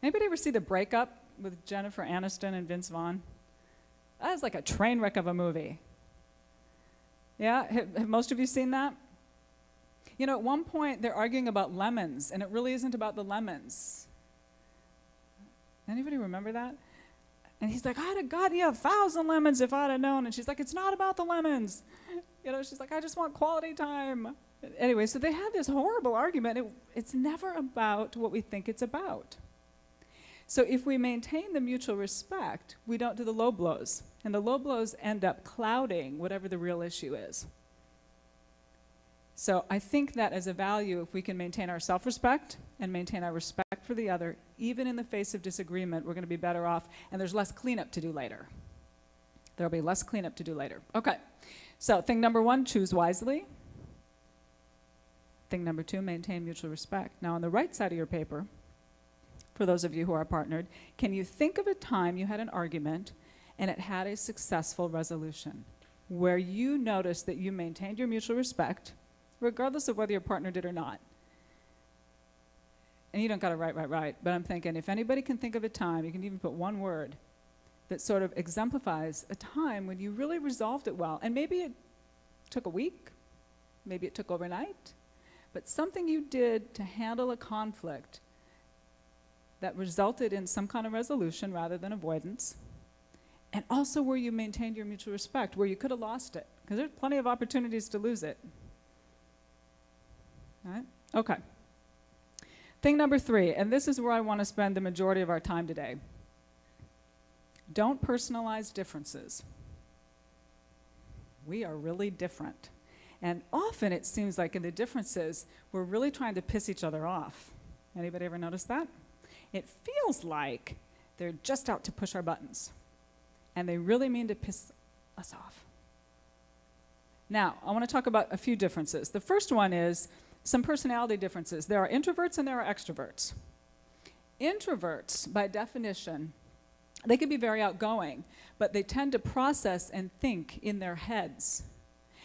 Anybody ever see The Breakup with Jennifer Aniston and Vince Vaughn? That was like a train wreck of a movie. Yeah, have most of you seen that? You know, at one point they're arguing about lemons, and it really isn't about the lemons. Anybody remember that? And he's like, I'd have gotten you 1,000 lemons if I'd have known. And she's like, it's not about the lemons. You know, she's like, I just want quality time. Anyway, so they had this horrible argument. It's never about what we think it's about. So if we maintain the mutual respect, we don't do the low blows. And the low blows end up clouding whatever the real issue is. So I think that as a value, if we can maintain our self-respect and maintain our respect for the other, even in the face of disagreement, we're going to be better off, and there's less cleanup to do later. There'll be less cleanup to do later. Okay, so thing number 1, choose wisely. Thing number 2, maintain mutual respect. Now on the right side of your paper, for those of you who are partnered, can you think of a time you had an argument and it had a successful resolution, where you noticed that you maintained your mutual respect, regardless of whether your partner did or not? And you don't got to write, but I'm thinking if anybody can think of a time, you can even put one word that sort of exemplifies a time when you really resolved it well. And maybe it took a week, maybe it took overnight, but something you did to handle a conflict that resulted in some kind of resolution rather than avoidance, and also where you maintained your mutual respect, where you could have lost it, because there's plenty of opportunities to lose it. All right? Okay. Thing number 3, and this is where I want to spend the majority of our time today. Don't personalize differences. We are really different. And often it seems like in the differences, we're really trying to piss each other off. Anybody ever notice that? It feels like they're just out to push our buttons. And they really mean to piss us off. Now, I want to talk about a few differences. The first one is some personality differences. There are introverts and there are extroverts. Introverts, by definition, they can be very outgoing, but they tend to process and think in their heads.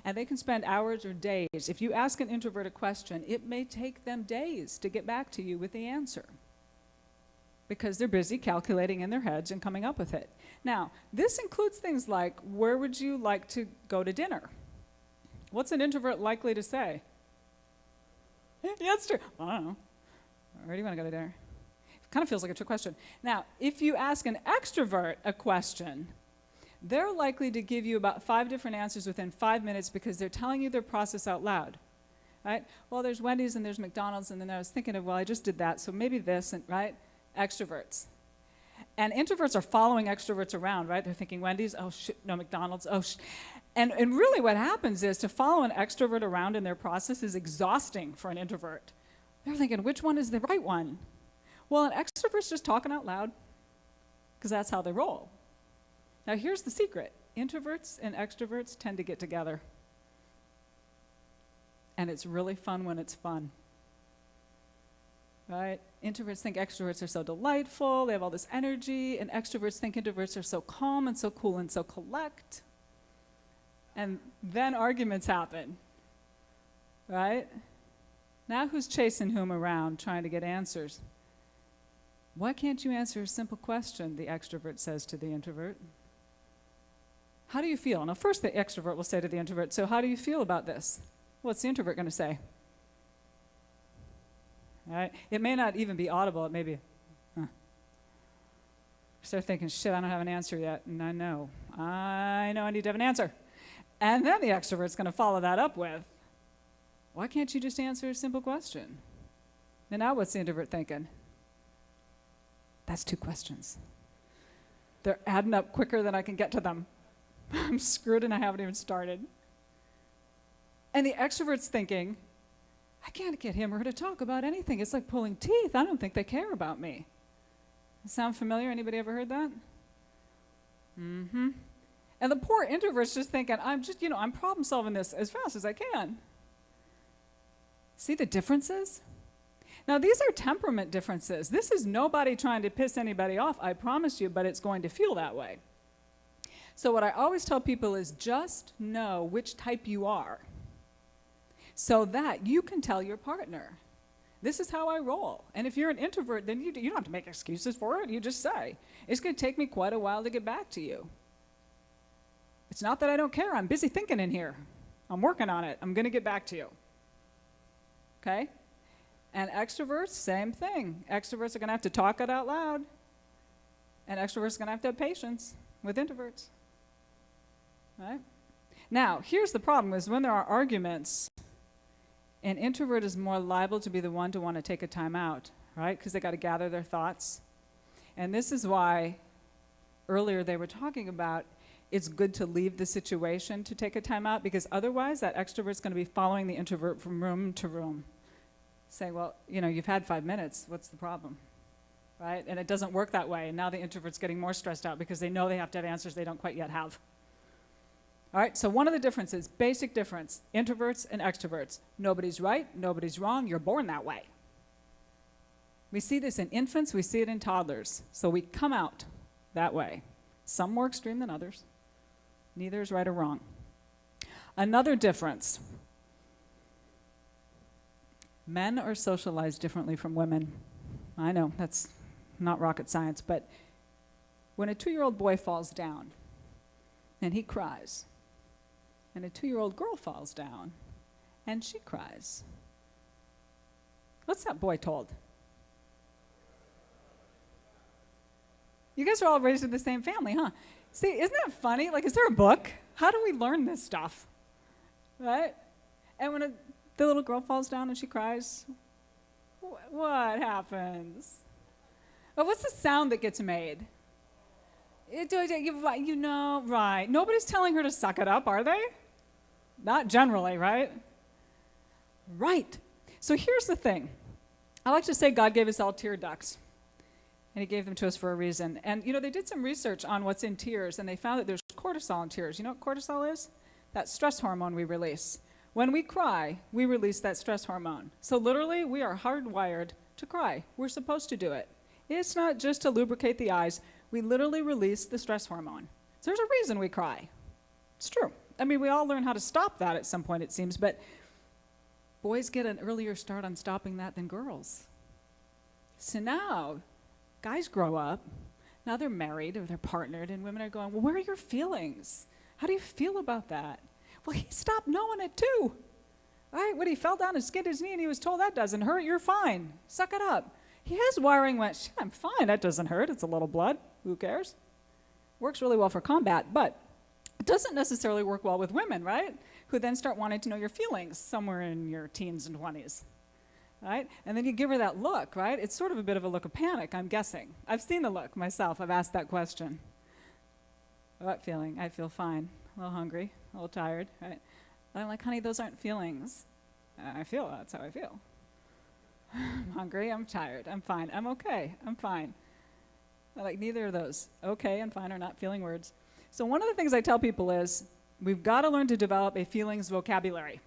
And they can spend hours or days. If you ask an introvert a question, it may take them days to get back to you with the answer, because they're busy calculating in their heads and coming up with it. Now, this includes things like, where would you like to go to dinner? What's an introvert likely to say? Yeah, that's true. I don't know. Where do you want to go to dinner? It kind of feels like a trick question. Now, if you ask an extrovert a question, they're likely to give you about 5 different answers within 5 minutes, because they're telling you their process out loud. Right? Well, there's Wendy's and there's McDonald's, and then I was thinking of, well, I just did that, so maybe this, and right? Extroverts. And introverts are following extroverts around, right? They're thinking Wendy's, oh shit, no, McDonald's, oh shit. And really what happens is to follow an extrovert around in their process is exhausting for an introvert. They're thinking, which one is the right one? Well, an extrovert's just talking out loud, because that's how they roll. Now here's the secret. Introverts and extroverts tend to get together. And it's really fun when it's fun. Right? Introverts think extroverts are so delightful, they have all this energy, and extroverts think introverts are so calm and so cool and so collect. And then arguments happen. Right? Now who's chasing whom around trying to get answers? Why can't you answer a simple question, the extrovert says to the introvert. How do you feel? Now first the extrovert will say to the introvert, so how do you feel about this? What's the introvert going to say? Right? It may not even be audible. It may be, start thinking, shit, I don't have an answer yet. And I know I need to have an answer. And then the extrovert's going to follow that up with, why can't you just answer a simple question? And now what's the introvert thinking? That's 2 questions. They're adding up quicker than I can get to them. I'm screwed and I haven't even started. And the extrovert's thinking, I can't get him or her to talk about anything. It's like pulling teeth. I don't think they care about me. Sound familiar? Anybody ever heard that? Mm-hmm. And the poor introvert's just thinking, I'm problem solving this as fast as I can. See the differences? Now these are temperament differences. This is nobody trying to piss anybody off, I promise you, but it's going to feel that way. So what I always tell people is just know which type you are, so that you can tell your partner. This is how I roll. And if you're an introvert, then you don't have to make excuses for it. You just say, it's going to take me quite a while to get back to you. It's not that I don't care. I'm busy thinking in here. I'm working on it. I'm going to get back to you. Okay? And extroverts, same thing. Extroverts are going to have to talk it out loud. And extroverts are going to have patience with introverts. Right? Now, here's the problem, is when there are arguments, an introvert is more liable to be the one to want to take a time out, right? Because they got to gather their thoughts. And this is why earlier they were talking about it's good to leave the situation to take a time out, because otherwise that extrovert's going to be following the introvert from room to room, saying, well, you've had 5 minutes, what's the problem? Right? And it doesn't work that way. And now the introvert's getting more stressed out because they know they have to have answers they don't quite yet have. All right, so one of the differences, basic difference, introverts and extroverts. Nobody's right, nobody's wrong, you're born that way. We see this in infants, we see it in toddlers. So we come out that way. Some more extreme than others. Neither is right or wrong. Another difference. Men are socialized differently from women. I know, that's not rocket science, but when a 2-year-old boy falls down and he cries, and a 2-year-old girl falls down and she cries, what's that boy told? You guys are all raised in the same family, huh? See, isn't that funny? Like, is there a book? How do we learn this stuff? Right? And when the little girl falls down and she cries, what happens? Well, what's the sound that gets made? Right. Nobody's telling her to suck it up, are they? Not generally, right? Right. So here's the thing. I like to say God gave us all tear ducts. And he gave them to us for a reason. And, they did some research on what's in tears, and they found that there's cortisol in tears. You know what cortisol is? That stress hormone we release. When we cry, we release that stress hormone. So literally, we are hardwired to cry. We're supposed to do it. It's not just to lubricate the eyes. We literally release the stress hormone. So there's a reason we cry. It's true. I mean, we all learn how to stop that at some point, it seems, but boys get an earlier start on stopping that than girls. So now, guys grow up, now they're married or they're partnered, and women are going, well, where are your feelings? How do you feel about that? Well, he stopped knowing it too. Right? When he fell down and skinned his knee and he was told that doesn't hurt, you're fine. Suck it up. His wiring went, shit, I'm fine, that doesn't hurt, it's a little blood, who cares? Works really well for combat, but it doesn't necessarily work well with women, right? Who then start wanting to know your feelings somewhere in your teens and 20s. Right? And then you give her that look, right? It's sort of a bit of a look of panic, I'm guessing. I've seen the look myself. I've asked that question. What feeling? I feel fine. A little hungry, a little tired, right? And I'm like, honey, those aren't feelings. I feel that's how I feel. I'm hungry, I'm tired, I'm fine, I'm okay, I'm fine. I'm like, neither of those, okay and fine, are not feeling words. So one of the things I tell people is, we've got to learn to develop a feelings vocabulary.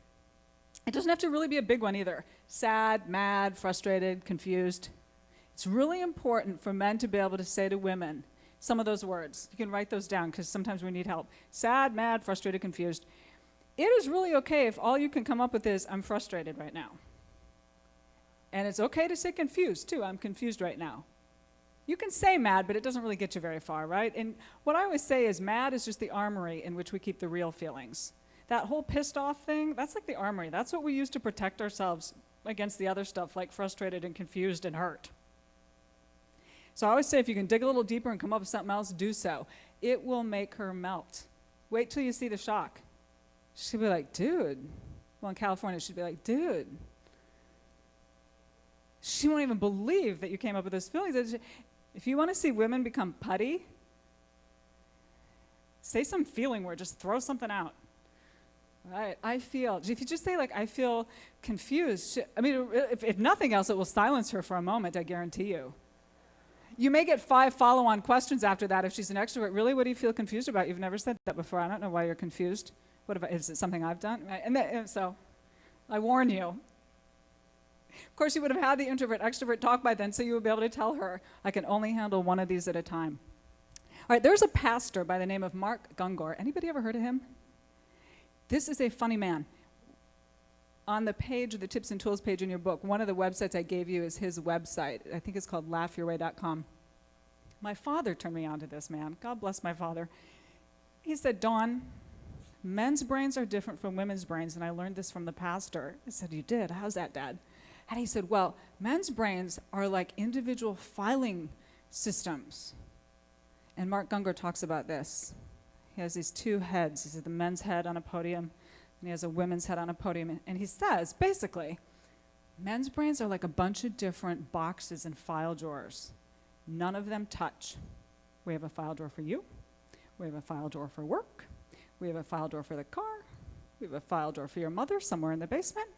It doesn't have to really be a big one either. Sad, mad, frustrated, confused. It's really important for men to be able to say to women some of those words. You can write those down because sometimes we need help. Sad, mad, frustrated, confused. It is really okay if all you can come up with is, I'm frustrated right now. And it's okay to say confused too. I'm confused right now. You can say mad, but it doesn't really get you very far, right? And what I always say is mad is just the armory in which we keep the real feelings. That whole pissed off thing, that's like the armory. That's what we use to protect ourselves against the other stuff like frustrated and confused and hurt. So I always say if you can dig a little deeper and come up with something else, do so. It will make her melt. Wait till you see the shock. She'll be like, dude. Well, in California, she'd be like, dude. She won't even believe that you came up with those feelings. If you want to see women become putty, say some feeling word, just throw something out. Right, I feel, if you just say like, I feel confused, I mean, if nothing else, it will silence her for a moment, I guarantee you. You may get 5 follow-on questions after that if she's an extrovert. Really, what do you feel confused about? You've never said that before. I don't know why you're confused. What about, is it something I've done? Right? And so, I warn you. Of course, you would have had the introvert-extrovert talk by then, so you would be able to tell her, I can only handle one of these at a time. All right, there's a pastor by the name of Mark Gungor. Anybody ever heard of him? This is a funny man. on the page, the tips and tools page in your book, one of the websites I gave you is his website. I think it's called laughyourway.com. My father turned me on to this, man. God bless my father. He said, Dawn, men's brains are different from women's brains, and I learned this from the pastor. I said, you did? How's that, Dad? And he said, well, men's brains are like individual filing systems. And Mark Gungor talks about this. He has these two heads. He has the men's head on a podium, and he has a women's head on a podium. And he says, basically, men's brains are like a bunch of different boxes and file drawers. None of them touch. We have a file drawer for you. We have a file drawer for work. We have a file drawer for the car. We have a file drawer for your mother somewhere in the basement.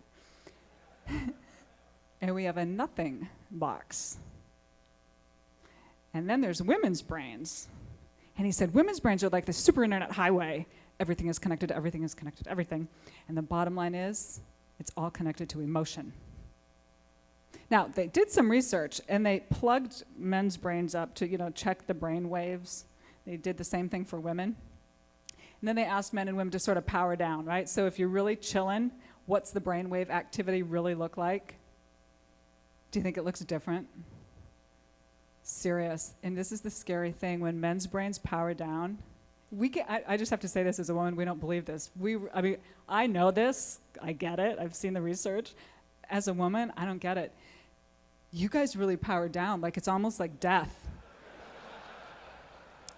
And we have a nothing box. And then there's women's brains. And he said, women's brains are like the super internet highway. Everything is connected to everything is connected to everything. And the bottom line is, it's all connected to emotion. Now, they did some research, and they plugged men's brains up to, check the brain waves. They did the same thing for women. And then they asked men and women to sort of power down, right? So if you're really chilling, what's the brainwave activity really look like? Do you think it looks different? Serious. And this is the scary thing. When men's brains power down, I just have to say this as a woman, we don't believe this. I know this. I get it. I've seen the research. As a woman, I don't get it. You guys really power down. Like, it's almost like death.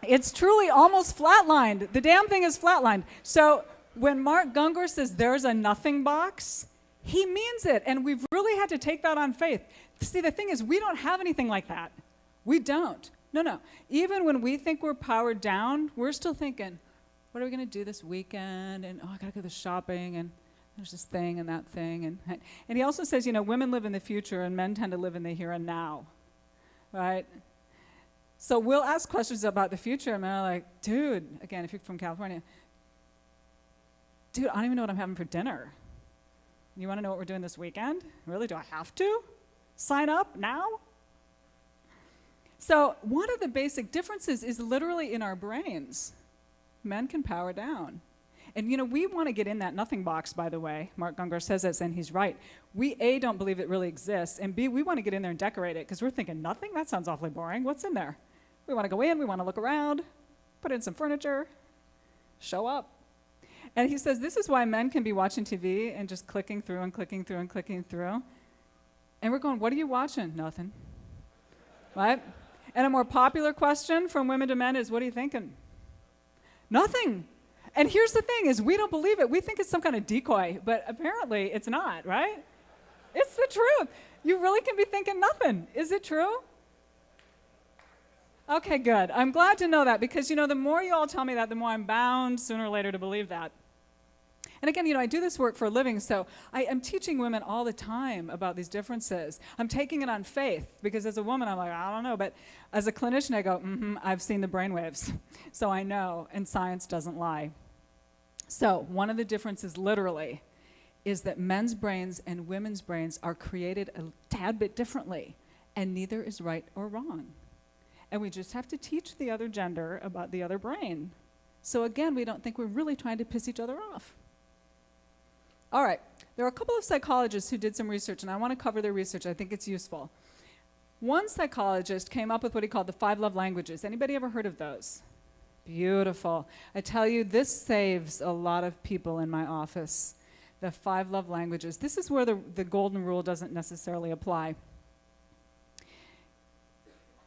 It's truly almost flatlined. The damn thing is flatlined. So when Mark Gungor says there's a nothing box, he means it. And we've really had to take that on faith. See, the thing is, we don't have anything like that. We don't. No. Even when we think we're powered down, we're still thinking, what are we going to do this weekend? And, I got to go to the shopping, and there's this thing and that thing. And he also says, women live in the future, and men tend to live in the here and now, right? So we'll ask questions about the future, and men are like, dude, again, if you're from California, dude, I don't even know what I'm having for dinner. You want to know what we're doing this weekend? Really, do I have to sign up now? So one of the basic differences is literally in our brains. Men can power down. And we want to get in that nothing box, by the way. Mark Gungor says this, and he's right. We, A, don't believe it really exists, and B, we want to get in there and decorate it, because we're thinking, nothing? That sounds awfully boring. What's in there? We want to go in, we want to look around, put in some furniture, show up. And he says this is why men can be watching TV and just clicking through and clicking through and clicking through. And we're going, what are you watching? Nothing. Right? And a more popular question from women to men is, what are you thinking? Nothing. And here's the thing is, we don't believe it. We think it's some kind of decoy, but apparently it's not, right? It's the truth. You really can be thinking nothing. Is it true? Okay, good. I'm glad to know that, because, the more you all tell me that, the more I'm bound sooner or later to believe that. And again, I do this work for a living, so I am teaching women all the time about these differences. I'm taking it on faith, because as a woman, I'm like, I don't know. But as a clinician, I go, I've seen the brainwaves, so I know, and science doesn't lie. So one of the differences, literally, is that men's brains and women's brains are created a tad bit differently, and neither is right or wrong. And we just have to teach the other gender about the other brain. So again, we don't think we're really trying to piss each other off. All right, there are a couple of psychologists who did some research, and I want to cover their research. I think it's useful. One psychologist came up with what he called the 5 love languages. Anybody ever heard of those? Beautiful. I tell you, this saves a lot of people in my office. The 5 love languages. This is where the golden rule doesn't necessarily apply.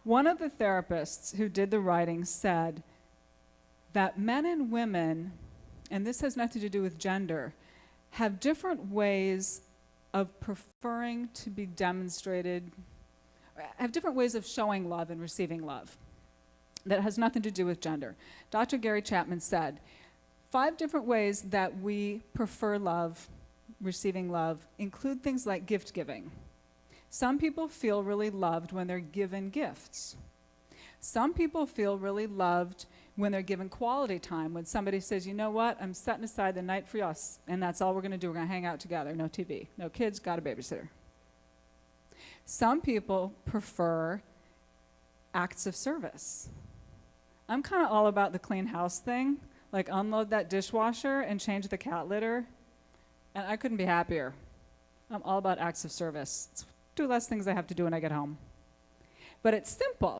One of the therapists who did the writing said that men and women, and this has nothing to do with gender, have different ways of preferring to be demonstrated, have different ways of showing love and receiving love. That has nothing to do with gender. Dr. Gary Chapman said, 5 different ways that we prefer love, receiving love, include things like gift giving. Some people feel really loved when they're given gifts. Some people feel really loved when they're given quality time, when somebody says, you know what, I'm setting aside the night for us, and that's all we're going to do. We're going to hang out together. No TV, no kids, got a babysitter. Some people prefer acts of service. I'm kind of all about the clean house thing, like unload that dishwasher and change the cat litter, and I couldn't be happier. I'm all about acts of service. It's 2 less things I have to do when I get home. But it's simple.